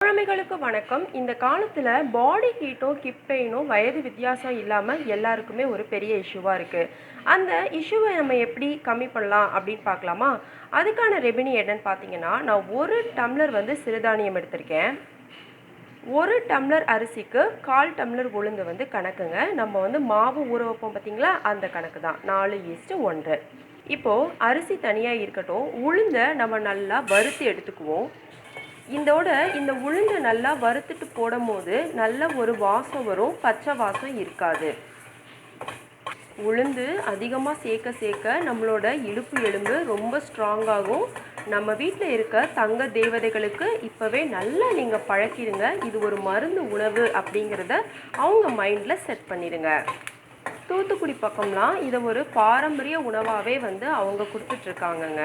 தோழமைகளுக்கு வணக்கம். இந்த காலத்தில் பாடி ஹீட்டோ ஹிப் பெயினோ வயது வித்தியாசம் இல்லாமல் எல்லாருக்குமே ஒரு பெரிய இஷ்யூவாக இருக்குது. அந்த இஷ்யூவை நம்ம எப்படி கம்மி பண்ணலாம் அப்படின்னு பார்க்கலாமா? அதுக்கான ரெமெடி என்னன்னு பார்த்தீங்கன்னா, நான் 1 டம்ளர் சிறுதானியம் எடுத்திருக்கேன். 1 டம்ளர் அரிசிக்கு 1/4 டம்ளர் உளுந்து கணக்குங்க. நம்ம மாவு ஊற வைப்போம் பார்த்தீங்களா, அந்த கணக்கு தான். 4:1. இப்போது அரிசி தனியாக இருக்கட்டும், உளுந்தை நம்ம நல்லா வறுத்து எடுத்துக்குவோம். இந்த உளுந்து நல்லா வறுத்துட்டு போடும்போது நல்ல ஒரு வாசம் வரும், பச்சை வாசம் இருக்காது. உளுந்து அதிகமாக சேர்க்க நம்மளோட இடுப்பு எலும்பு ரொம்ப ஸ்ட்ராங்காகும். நம்ம வீட்டில் இருக்க தங்க தேவதைகளுக்கு இப்போவே நல்லா நீங்கள் பழக்கிடுங்க. இது ஒரு மருந்து உணவு அப்படிங்கிறத அவங்க மைண்டில் செட் பண்ணிடுங்க. தூத்துக்குடி பக்கம்லாம் இதை ஒரு பாரம்பரிய உணவாகவே அவங்க கொடுத்துட்ருக்காங்கங்க.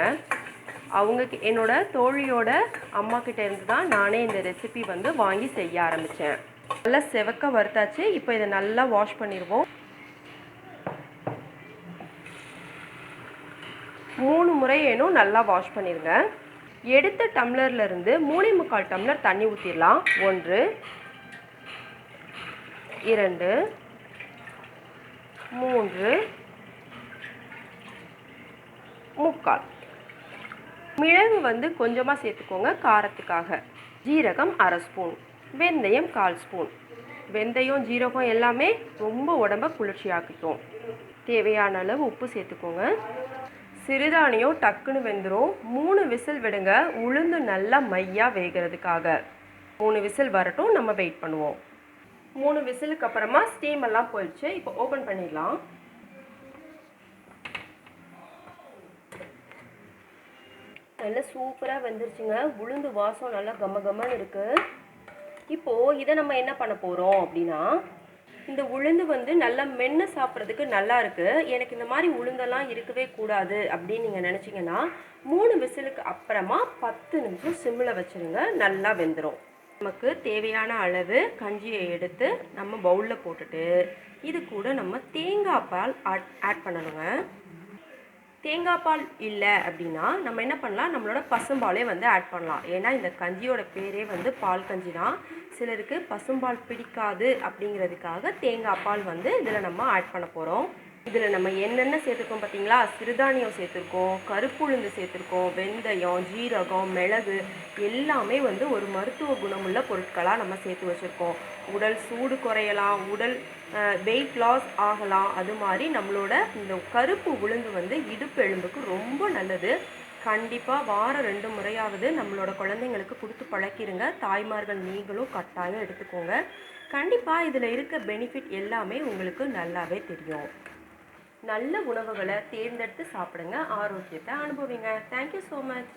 என்னோட தோழியோட அம்மா கிட்ட இருந்து தான் நானே இந்த ரெசிபி வாங்கி செய்ய ஆரம்பித்தேன். நல்லா செவக்க வறுத்தாச்சு. இப்போ இதை நல்லா வாஷ் பண்ணிடுவோம். 3 முறை ஏனும் நல்லா வாஷ் பண்ணிடுங்க. எடுத்த டம்ளர்லேருந்து 3.25 டம்ளர் தண்ணி ஊற்றிடலாம். 1 2 3 3/4. மிளகு கொஞ்சமாக சேர்த்துக்கோங்க காரத்துக்காக. ஜீரகம் 1/2 ஸ்பூன், வெந்தயம் 1/4 ஸ்பூன். வெந்தயம் ஜீரகம் எல்லாமே ரொம்ப உடம்பை குளிர்ச்சியாக்கிக்கும். தேவையான அளவு உப்பு சேர்த்துக்கோங்க. சிறுதானியம் டக்குன்னு வெந்துடும். 3 விசில் விடுங்க, உளுந்து நல்லா மையாக வேகிறதுக்காக. 3 விசில் வரட்டும், நம்ம வெயிட் பண்ணுவோம். 3 விசிலுக்கு அப்புறமா ஸ்டீம் எல்லாம் போயிடுச்சு. இப்போ ஓப்பன் பண்ணிடலாம். நல்லா சூப்பராக வெந்துருச்சுங்க. உளுந்து வாசம் நல்லா கம்மன்னு இருக்குது. இப்போது இதை நம்ம என்ன பண்ண போகிறோம் அப்படின்னா, இந்த உளுந்து நல்லா மென்று சாப்பிட்றதுக்கு நல்லா இருக்குது. எனக்கு இந்த மாதிரி உளுந்தெல்லாம் இருக்கவே கூடாது அப்படின்னு நீங்கள் நினச்சிங்கன்னா 3 விசிலுக்கு அப்புறமா 10 நிமிஷம் சிம்மில் வச்சுருங்க. நல்லா வெந்துடும். நமக்கு தேவையான அளவு கஞ்சியை எடுத்து நம்ம பவுலில் போட்டுட்டு இது கூட நம்ம தேங்காய் பால் ஆட் பண்ணணுங்க. தேங்காய் பால் இல்லை அப்படின்னா நம்ம என்ன பண்ணலாம், நம்மளோட பசும்பாலே ஆட் பண்ணலாம். ஏன்னா இந்த கஞ்சியோட பேரே பால் கஞ்சி தான். சிலருக்கு பசும்பால் பிடிக்காது அப்படிங்கிறதுக்காக தேங்காய் பால் இதில் நம்ம ஆட் பண்ண போகிறோம். இதில் நம்ம என்னென்ன சேர்த்துருக்கோம் பார்த்தீங்களா? சிறுதானியம் சேர்த்துருக்கோம், கருப்பு உளுந்து சேர்த்துருக்கோம், வெந்தயம், ஜீரகம், மிளகு எல்லாமே ஒரு மருத்துவ குணமுள்ள பொருட்களாக நம்ம சேர்த்து வச்சுருக்கோம். உடல் சூடு குறையலாம், உடல் வெயிட் லாஸ் ஆகலாம். அது மாதிரி நம்மளோட இந்த கருப்பு உளுந்து இடுப்பு எலும்புக்கு ரொம்ப நல்லது. கண்டிப்பாக வாரம் 2 முறையாவது நம்மளோட குழந்தைங்களுக்கு கொடுத்து பழக்கிடுங்க. தாய்மார்கள் நீங்களும் கட்டாயம் எடுத்துக்கோங்க. கண்டிப்பாக இதில் இருக்க பெனிஃபிட் எல்லாமே உங்களுக்கு நல்லாவே தெரியும். நல்ல உணவுகளை தேர்ந்தெடுத்து சாப்பிடுங்க, ஆரோக்கியத்தை அனுபவிங்க. Thank you so much.